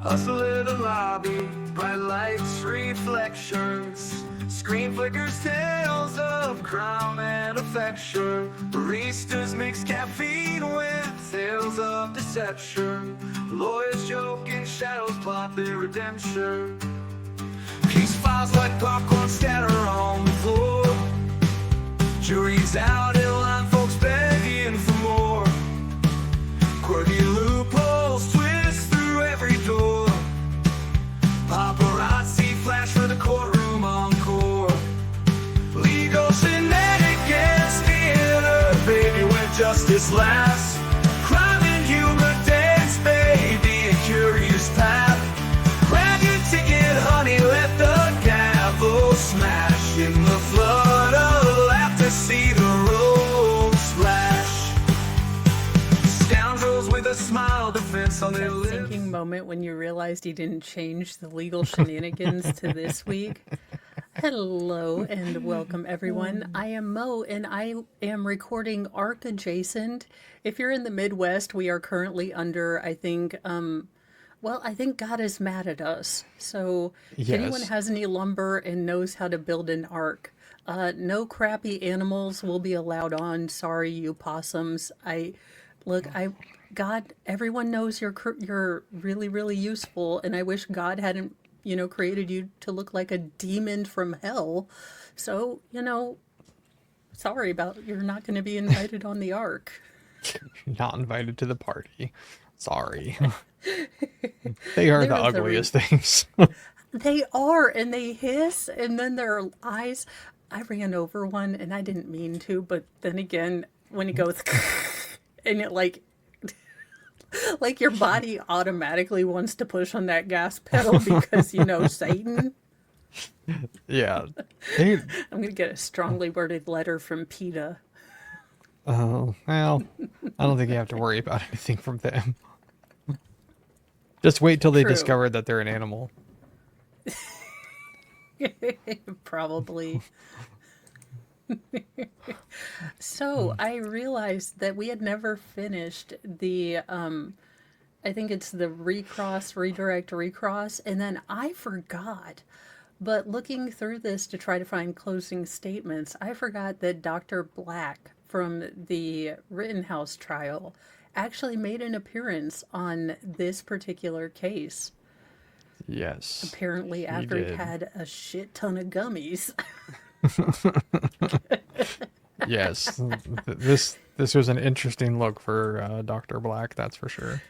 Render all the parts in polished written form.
Hustle in the lobby, bright lights, reflections. Screen flickers, tales of crime and affection. Baristas mix caffeine with tales of deception. Lawyers joke and shadows plot their redemption. Case files like popcorn scatter on the floor. Jury's out in line, folks begging for more. Quirky loopholes twist through every door. Paparazzi flash for the courtroom encore. Legal Shenanigans Theater, baby, where justice laughs. Crime and humor dance, baby, a curious path. Grab your ticket, honey, let the gavel smash. In the flood of laughter, see the road splash. Scoundrels with a smile, defense on their lips. Thinking moment when you realized he didn't change the legal shenanigans to this week. Hello and welcome everyone. I am Mo and I am recording ARC adjacent. If you're in the Midwest, we are currently under, I think God is mad at us. So if anyone has any lumber and knows how to build an ark, no crappy animals will be allowed on. Sorry, you possums. God, everyone knows you're really, really useful, and I wish God hadn't, created you to look like a demon from hell. So, sorry about you're not going to be invited on the ark. Not invited to the party. Sorry. They are the ugliest things. They are, and they hiss, and then their eyes. I ran over one, and I didn't mean to, but then again, when it goes, and it like your body automatically wants to push on that gas pedal because Satan. Yeah. I'm gonna get a strongly worded letter from PETA. Oh, well, I don't think you have to worry about anything from them. Just wait till they discover that they're an animal. Probably. So I realized that we had never finished the, I think it's the redirect, and then I forgot. But looking through this to try to find closing statements, I forgot that Dr. Black from the Rittenhouse trial actually made an appearance on this particular case. Yes. Apparently after he had a shit ton of gummies. Yes. This was an interesting look for Dr. Black, that's for sure.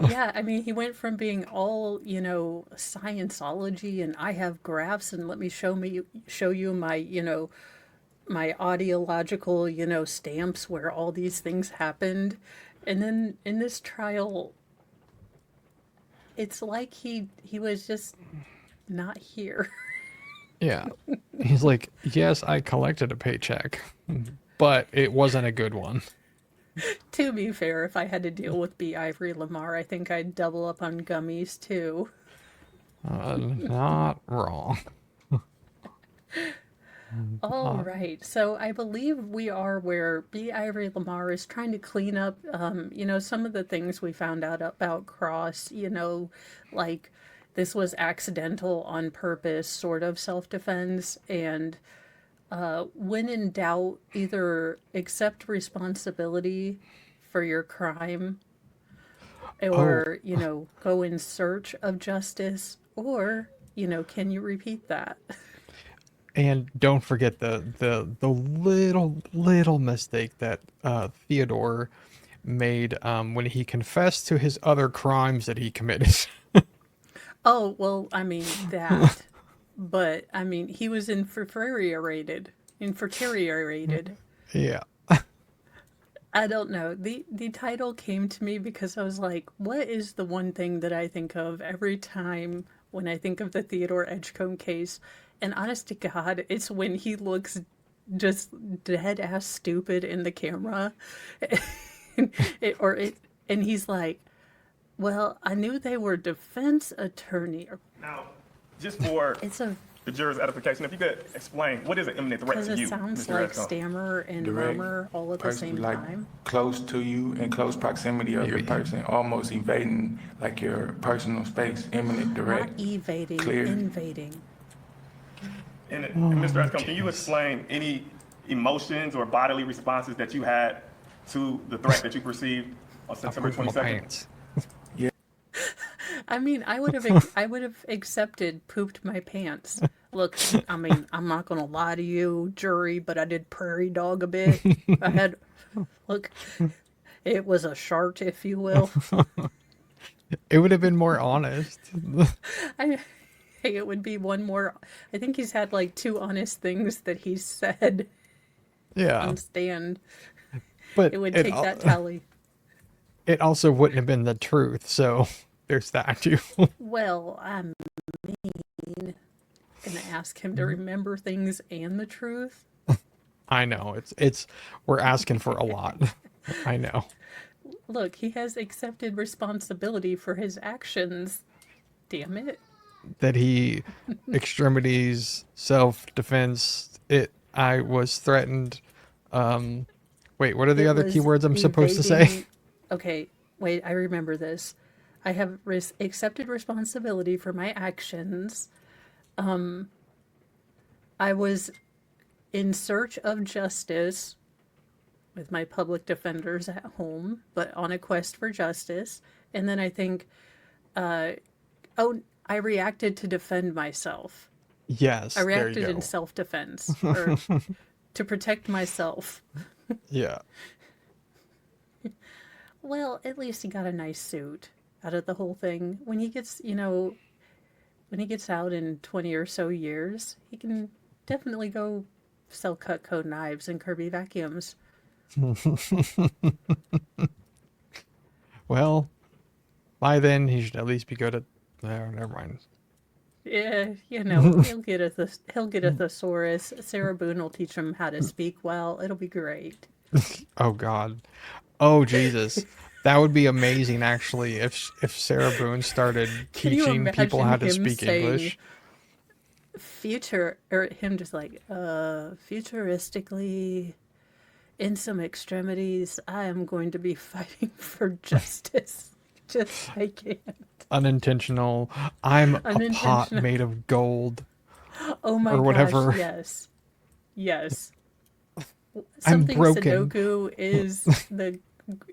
Yeah, I mean, he went from being all, scienceology and I have graphs and let me show you my, my audiological, stamps where all these things happened. And then in this trial, it's like he was just not here. Yeah. He's like, yes, I collected a paycheck, but it wasn't a good one. To be fair, if I had to deal with B. Ivory Lamar, I think I'd double up on gummies too. Not wrong. All right. So I believe we are where B. Ivory Lamar is trying to clean up, some of the things we found out about Cross, like this was accidental on purpose, sort of self-defense. And when in doubt, either accept responsibility for your crime or, go in search of justice or, can you repeat that? And don't forget the little mistake that Theodore made when he confessed to his other crimes that he committed. Oh, well, I mean, that. But, I mean, he was infuriated. Yeah. I don't know. The title came to me because I was like, what is the one thing that I think of every time when I think of the Theodore Edgecome case? And honest to God, it's when he looks just dead ass stupid in the camera. And he's like, well, I knew they were defense attorney. Now, just for It's a the jurors' edification, if you could explain what is an imminent threat Because to it you, sounds Mr. like Edgecombe? stammer and Direct. murmur all at the Person same like time. close to you, in close proximity of your Maybe. person, almost invading like your personal space, imminent, Not direct, evading, clear. invading. And Oh, Mr. Edgecombe, can you jeez. explain any emotions or bodily responses that you had to the threat that you perceived on I September pooped my 22nd? pants. I mean, I would have accepted pooped my pants. Look, I mean, I'm not gonna lie to you, jury, but I did prairie dog a bit. I had, look, it was a shart, if you will. It would have been more honest. I, it would be one more. I think he's had like two honest things that he said Yeah, on stand. but It would take that tally. it also wouldn't have been the truth. So there's that too. Well, I'm gonna ask him to remember things and the truth. I know it's we're asking for a lot. I know. Look, he has accepted responsibility for his actions. Damn it. That he extremities, self-defense. I was threatened. Wait, what are the It other was keywords I'm supposed to say? evading- Okay, wait, I remember this. I have accepted responsibility for my actions. I was in search of justice with my public defenders at home, but on a quest for justice. And then I think, I reacted to defend myself. Yes, I there you reacted in go. self-defense, or to protect myself. Yeah. Well, at least he got a nice suit out of the whole thing. When he gets, when he gets out in 20 or so years, he can definitely go sell Cutco knives and Kirby vacuums. Well, by then he should at least be good at. Never mind. Yeah, he'll get a thesaurus. Sarah Boone will teach him how to speak well. It'll be great. Oh God. Oh Jesus. That would be amazing, actually, if Sarah Boone started Can you teaching people imagine how to him speak saying English. or him just like, futuristically, in some extremities, I am going to be fighting for justice. Just I can't. Unintentional. I'm a pot Unintentional. made of gold. Oh my Or whatever. gosh, yes. Yes. I'm Something broken. Sudoku is the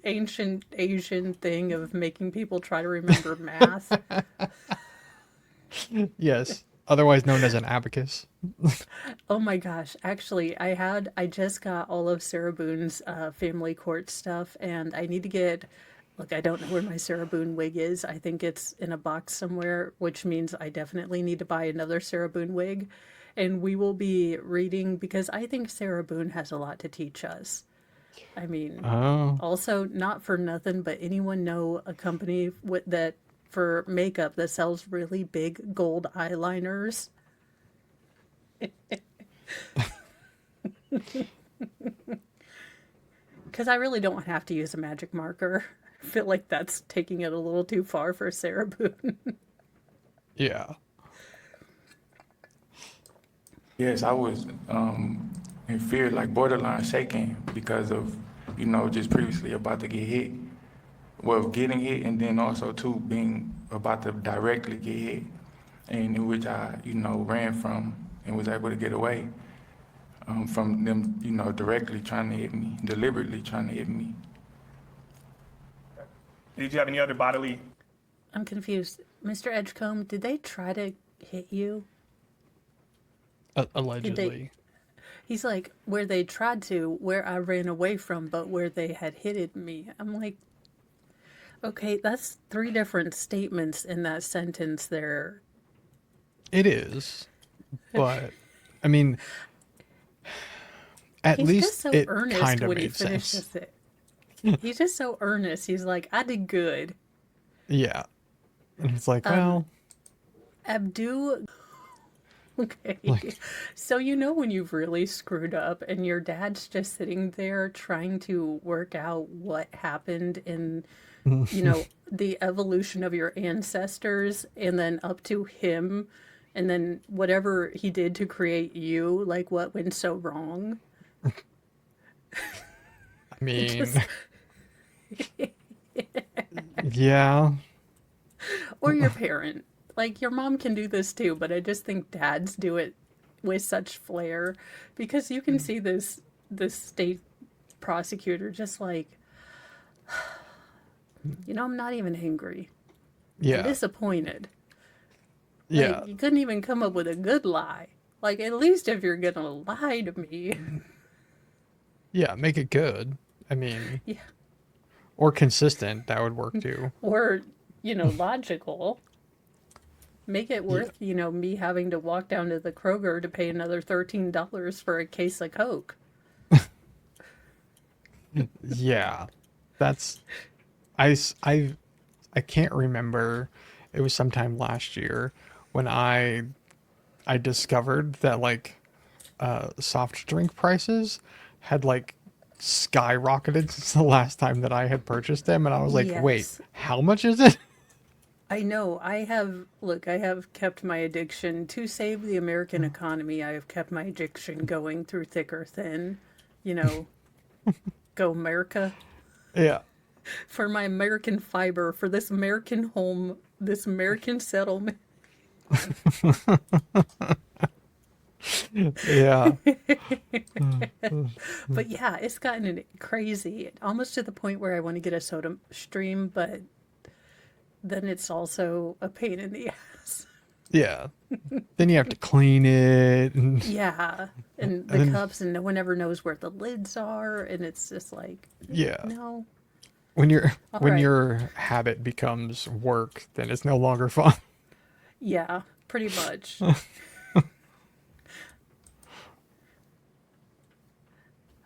ancient Asian thing of making people try to remember math. Yes. Otherwise known as an abacus. Oh my gosh. Actually, I just got all of Sarah Boone's family court stuff, and I need to get, look, I don't know where my Sarah Boone wig is. I think it's in a box somewhere, which means I definitely need to buy another Sarah Boone wig. And we will be reading, because I think Sarah Boone has a lot to teach us. I mean, Oh. also, not for nothing, but anyone know a company that for makeup that sells really big gold eyeliners? Because I really don't have to use a magic marker. I feel like that's taking it a little too far for Sarah Boone. Yeah. Yes, I was in fear, like borderline shaking because of, just previously about to get hit. Well, getting hit, and then also too being about to directly get hit, and in which I, ran from and was able to get away from them, directly trying to hit me, deliberately trying to hit me. Did you have any other bodily? I'm confused. Mr. Edgecombe, did they try to hit you? Allegedly. He's like, where they tried to, where I ran away from, but where they had hit me. I'm like, okay, that's three different statements in that sentence there. It is. But, I mean, at He's least just so it earnest kind of when he made sense. finishes it. He's just so earnest. He's like, I did good. Yeah. And it's like, well, Abdu. Okay. Like- So when you've really screwed up and your dad's just sitting there trying to work out what happened in, the evolution of your ancestors, and then up to him And then whatever he did to create you, like what went so wrong? I mean, Just, yeah, or your parent. Like your mom can do this too, but I just think dads do it with such flair because you can see this state prosecutor just like, I'm not even angry. I'm yeah, disappointed. yeah, Like, you couldn't even come up with a good lie. Like, at least if you're gonna lie to me. yeah. Make it good. I mean, Yeah. or consistent. That would work too. Or, logical. Make it Yeah, worth, me having to walk down to the Kroger to pay another $13 for a case of Coke. yeah. That's I can't remember. It was sometime last year when I discovered that like soft drink prices had like skyrocketed since the last time that I had purchased them, and I was like, wait, Yes. how much is it? I know. I have kept my addiction to save the American economy. I have kept my addiction going through thick or thin. You know, go America. Yeah. For my American fiber, for this American home, this American settlement. Yeah. But yeah, it's gotten crazy, almost to the point where I want to get a soda stream, but then it's also a pain in the ass. Yeah. Then you have to clean it and Yeah, and the then cups, and no one ever knows where the lids are, and it's just like, yeah. no. All When right. your habit becomes work, then it's no longer fun. Yeah, pretty much.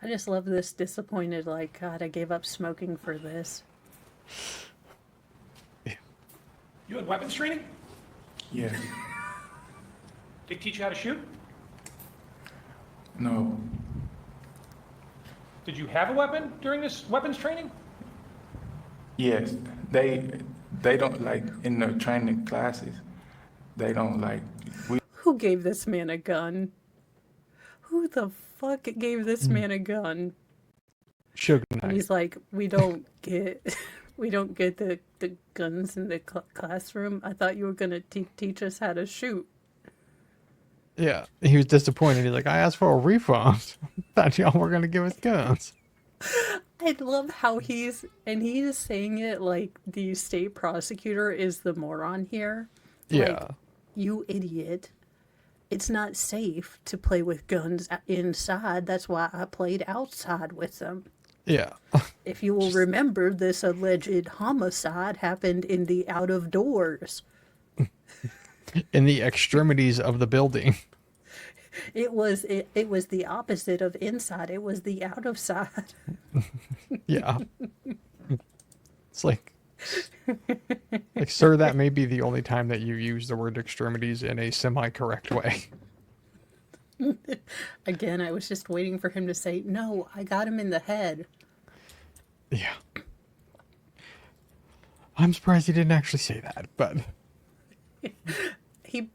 I just love this disappointed, like, God, I gave up smoking for this. You had weapons training? Yes. They teach you how to shoot? No. Did you have a weapon during this weapons training? Yes. They don't like in the training classes. They don't like we. Who gave this man a gun? Who the fuck gave this man a gun? Suge And Knight. he's like, we don't get, we don't get the guns in the classroom. I thought you were gonna teach us how to shoot. Yeah. He was disappointed. He's like, I asked for a refund. Thought y'all were gonna give us guns. I love how he is saying it like the state prosecutor is the moron here. Like, Yeah. you idiot. It's not safe to play with guns inside. That's why I played outside with them. Yeah. If you will remember, this alleged homicide happened in the out of doors. In the extremities of the building. It was the opposite of inside. It was the out of side. Yeah. It's like, sir, that may be the only time that you use the word extremities in a semi-correct way. Again, I was just waiting for him to say, "No, I got him in the head." Yeah. I'm surprised he didn't actually say that, but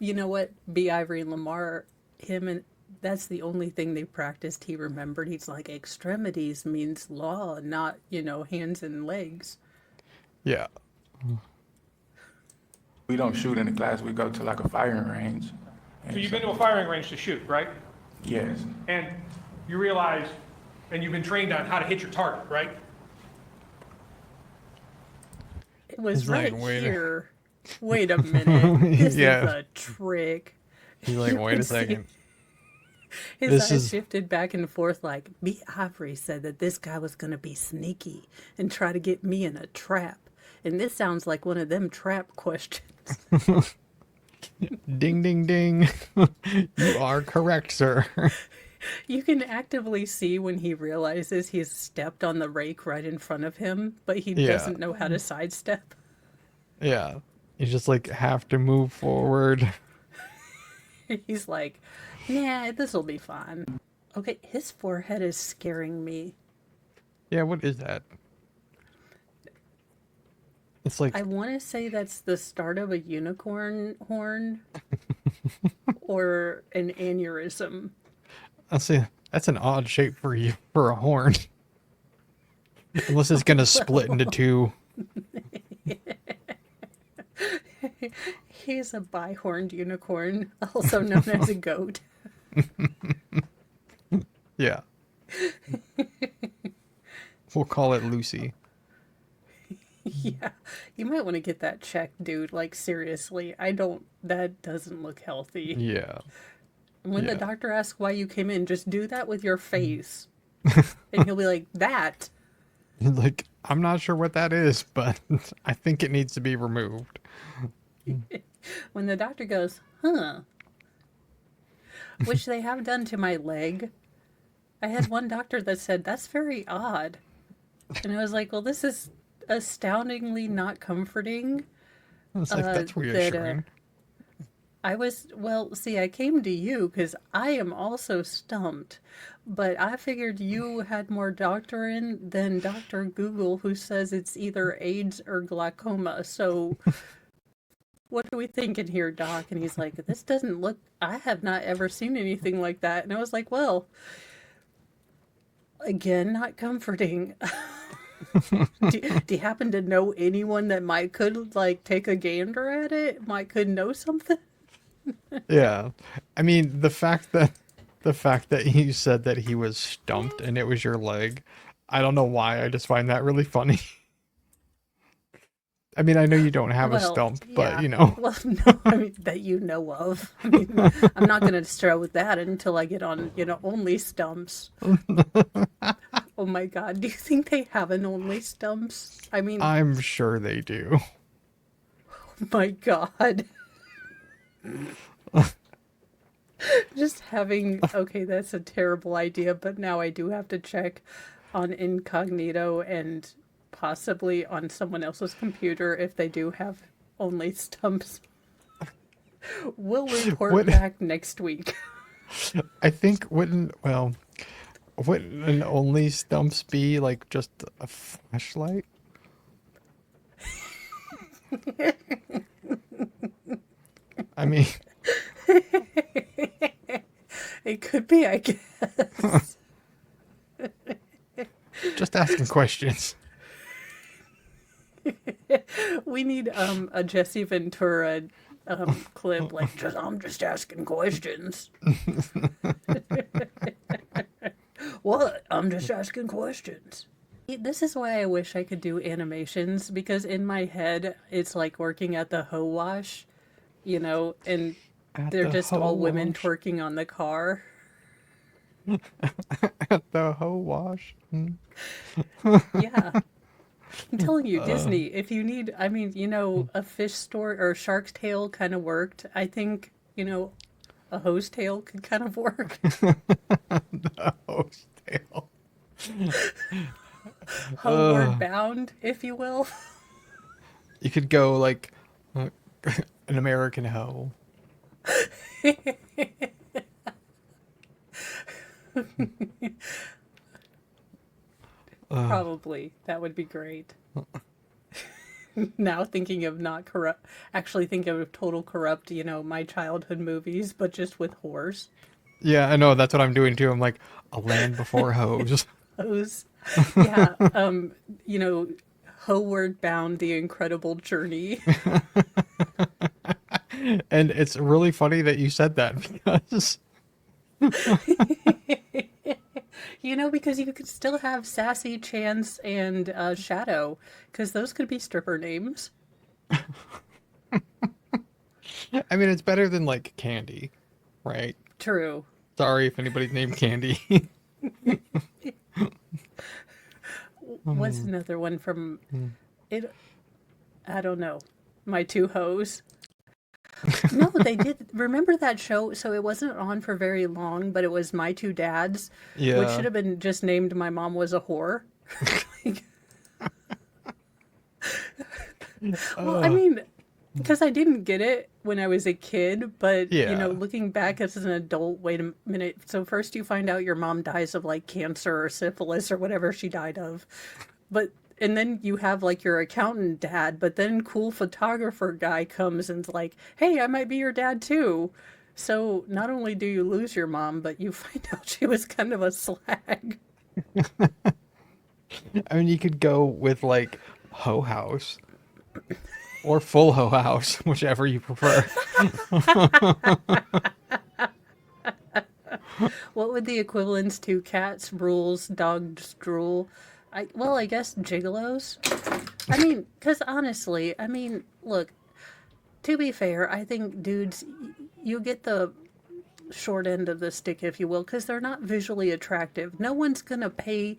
You know what? B. Ivory Lamar, him and that's the only thing they practiced. He remembered. He's like, extremities means law, not, hands and legs. yeah. We don't shoot in the class. We go to like a firing range. So you've been to a firing range to shoot, right? Yes. And you realize, and you've been trained on how to hit your target, right? It was He's like, right wait a- here. Wait a minute. This Yeah. is a trick. He's like, You wait a can see second. His This eyes is- shifted back and forth like, B. Ivory said that this guy was going to be sneaky and try to get me in a trap. And this sounds like one of them trap questions. Ding, ding, ding. You are correct, sir. You can actively see when he realizes he's stepped on the rake right in front of him, but he Yeah. doesn't know how to sidestep. Yeah. You just like have to move forward. He's like, nah, this'll be fine. Okay, his forehead is scaring me. Yeah, what is that? It's like, I want to say that's the start of a unicorn horn, or an aneurysm. I'll say that's an odd shape for you for a horn. Unless it's gonna split into two. He's a bihorned unicorn, also known as a goat. Yeah. We'll call it Lucy. Yeah, you might want to get that checked, dude. Like, seriously, that doesn't look healthy. Yeah. When the Yeah. doctor asks why you came in, just do that with your face. And he'll be like, that. Like, I'm not sure what that is, but I think it needs to be removed. When the doctor goes, huh, which they have done to my leg. I had one doctor that said, that's very odd. And I was like, well, this is astoundingly not comforting. It's like, that's reassuring. I came to you because I am also stumped, but I figured you had more doctrine than Dr. Google, who says it's either AIDS or glaucoma. So what are we thinking here, Doc? And he's like, this doesn't look, I have not ever seen anything like that. And I was like, well, again, not comforting. do you happen to know anyone that could like take a gander at it? Could know something? Yeah. I mean, the fact that you said that he was stumped and it was your leg, I don't know why, I just find that really funny. I mean, I know you don't have a stump, but you know. Well, no, I mean, that you know of. I mean, I'm not going to start with that until I get on, only stumps. Oh my God. Do you think they have an only stumps? I mean, I'm sure they do. oh my God. Just having, okay, that's a terrible idea, but now I do have to check on incognito and possibly on someone else's computer if they do have only stumps. We'll report back next week. I think wouldn't an only stumps be like just a flashlight? I mean, it could be, I guess. just asking questions. We need a Jesse Ventura clip, like, I'm just asking questions. What? I'm just asking questions. This is why I wish I could do animations, because in my head, it's like working at the hoe wash, and they're just all women twerking on the car. At the hoe wash. Yeah. I'm telling you, Disney, if you need, a fish store or a shark's tail kind of worked. I think, a hose tail could kind of work. The hose tail. Homeward bound, if you will. You could go like an American hoe. Probably. That would be great. Now thinking of not corrupt, actually thinking of total corrupt, my childhood movies, but just with whores. Yeah, I know. That's what I'm doing too. I'm like, a land before hoes. Hose. Yeah. Homeward bound, the incredible journey. And it's really funny that you said that because because you could still have Sassy, Chance, and Shadow, because those could be stripper names. I mean, it's better than like Candy, right? True. Sorry if anybody's named Candy. What's another one from it? I don't know. My Two Hoes. No, they did. Remember that show? So it wasn't on for very long, but it was My Two Dads, Yeah. which should have been just named My Mom Was a Whore. Well, I mean, because I didn't get it when I was a kid, but, Yeah. looking back as an adult, wait a minute. So first you find out your mom dies of like cancer or syphilis or whatever she died of. But and then you have like your accountant dad, but then cool photographer guy comes and's like, "Hey, I might be your dad too." So not only do you lose your mom, but you find out she was kind of a slag. I mean, you could go with like Hoe House or Full Hoe House, whichever you prefer. What would the equivalents to cats, rules, dogs, drool? I guess gigolos. I mean, because honestly, I mean, look, to be fair, I think dudes, you get the short end of the stick, if you will, because they're not visually attractive. No one's going to pay,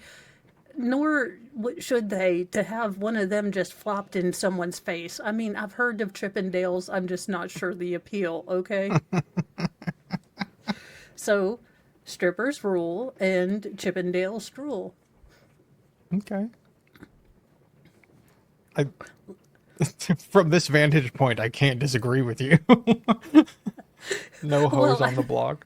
nor should they, to have one of them just flopped in someone's face. I mean, I've heard of Chippendales. I'm just not sure the appeal, okay? So, strippers rule and Chippendales drool. Okay. From this vantage point, I can't disagree with you. No hoes Well, on the block.